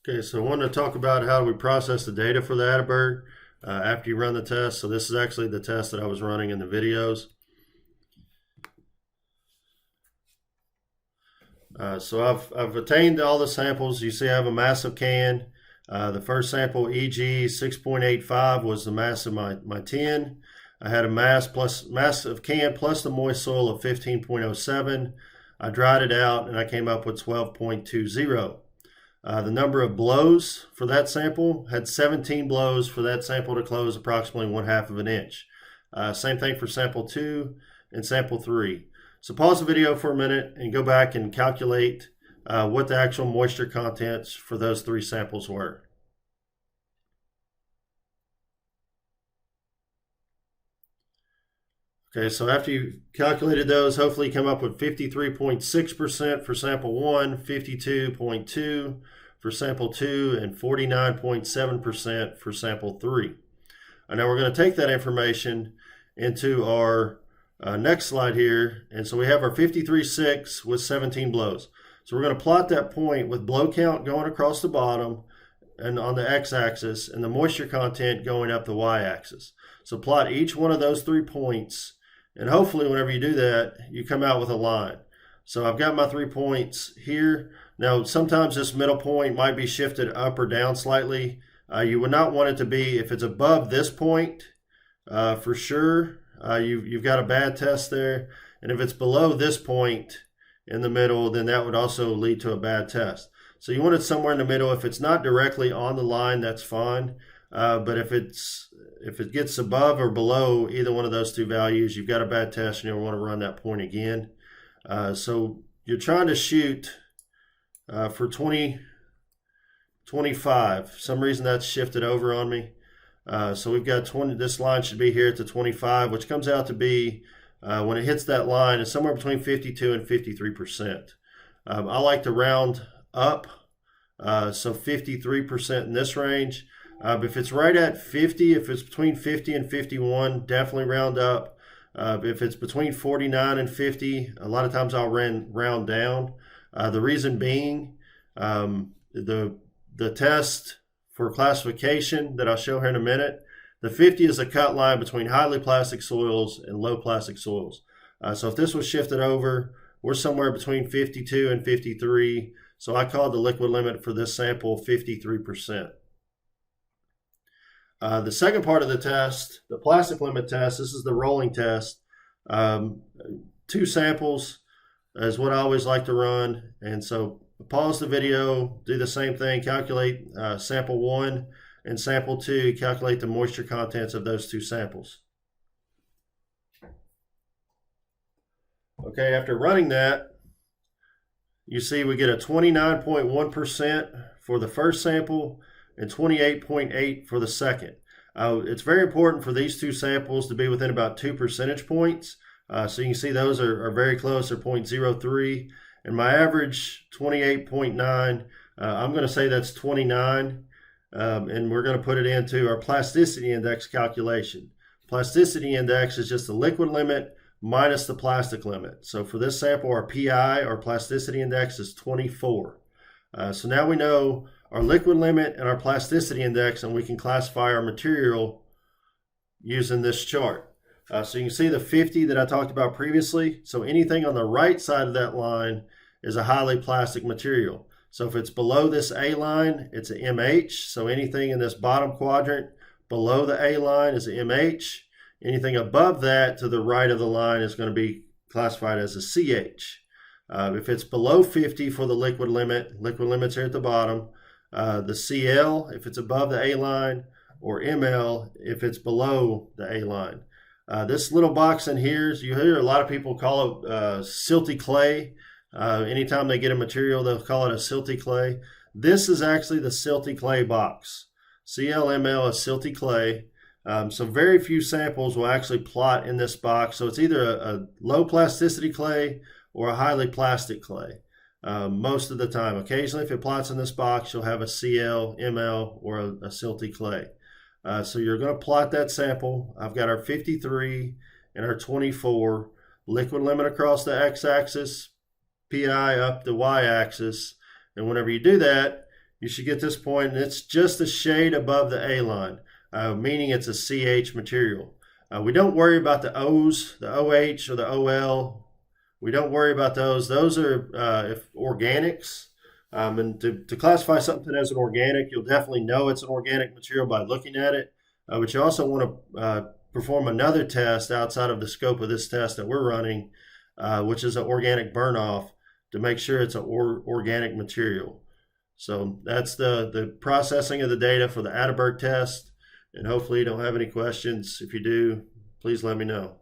Okay, so I wanted to talk about how we process the data for the Atterberg after you run the test. So this is actually the test that I was running in the videos. So I've obtained all the samples. You see I have a massive can. The first sample, EG 6.85, was the mass of my tin. I had a mass of can plus the moist soil of 15.07. I dried it out and I came up with 12.20. The number of blows for that sample had 17 blows for that sample to close approximately 1/2 of an inch. Same thing for sample 2 and sample 3. So pause the video for a minute and go back and calculate what the actual moisture contents for those 3 samples were. Okay, so after you calculated those, hopefully you come up with 53.6% for sample 1, 52.2% for sample 2, and 49.7% for sample 3. Now we're going to take that information into our next slide here, and so we have our 53.6 with 17 blows. So we're going to plot that point with blow count going across the bottom and on the x-axis, and the moisture content going up the y-axis. So plot each one of those 3 points, and hopefully whenever you do that, you come out with a line. So I've got my 3 points here. Now sometimes this middle point might be shifted up or down slightly. You would not want it to be, if it's above this point, for sure, you've got a bad test there. And if it's below this point in the middle, then that would also lead to a bad test. So you want it somewhere in the middle. If it's not directly on the line, that's fine. But if it gets above or below either one of those 2 values, you've got a bad test and you'll want to run that point again. So you're trying to shoot for 25. For some reason that's shifted over on me. So we've got 20. This line should be here at the 25, which comes out to be, when it hits that line, it's somewhere between 52 and 53%. I like to round up, so 53% in this range. If it's right at 50, if it's between 50 and 51, definitely round up. If it's between 49 and 50, a lot of times I'll round down. The reason being, the test for classification that I'll show here in a minute, the 50 is a cut line between highly plastic soils and low plastic soils. So if this was shifted over, we're somewhere between 52 and 53. So I called the liquid limit for this sample 53%. The second part of the test, the plastic limit test, this is the rolling test. 2 samples is what I always like to run. And so pause the video, do the same thing, calculate sample 1 and sample 2, calculate the moisture contents of those 2 samples. Okay, after running that, you see we get a 29.1% for the first sample and 28.8 for the second. It's very important for these 2 samples to be within about 2 percentage points. So you can see those are very close, they're 0.03. And my average, 28.9, I'm going to say that's 29. And we're going to put it into our plasticity index calculation. Plasticity index is just the liquid limit minus the plastic limit. So for this sample, our PI, our plasticity index, is 24. So now we know our liquid limit and our plasticity index, and we can classify our material using this chart. So you can see the 50 that I talked about previously. So anything on the right side of that line is a highly plastic material. So if it's below this A line, it's an MH. So anything in this bottom quadrant below the A line is an MH. Anything above that to the right of the line is going to be classified as a CH. If it's below 50 for the liquid limit's here at the bottom. The CL if it's above the A line, or ML if it's below the A line. This little box in here, you hear a lot of people call it silty clay. Anytime they get a material, they'll call it a silty clay. This is actually the silty clay box. CLML is silty clay. So very few samples will actually plot in this box. So it's either a low plasticity clay or a highly plastic clay. Most of the time. Occasionally, if it plots in this box, you'll have a CL, ML, or a silty clay. So you're going to plot that sample. I've got our 53 and our 24. Liquid limit across the x-axis, PI up the y-axis. And whenever you do that, you should get this point, and it's just a shade above the A line, meaning it's a CH material. We don't worry about the O's, the OH or the OL. We don't worry about those. Those are if organics. And to classify something as an organic, you'll definitely know it's an organic material by looking at it. But you also want to perform another test outside of the scope of this test that we're running, which is an organic burn-off, to make sure it's an organic material. So that's the processing of the data for the Atterberg test. And hopefully you don't have any questions. If you do, please let me know.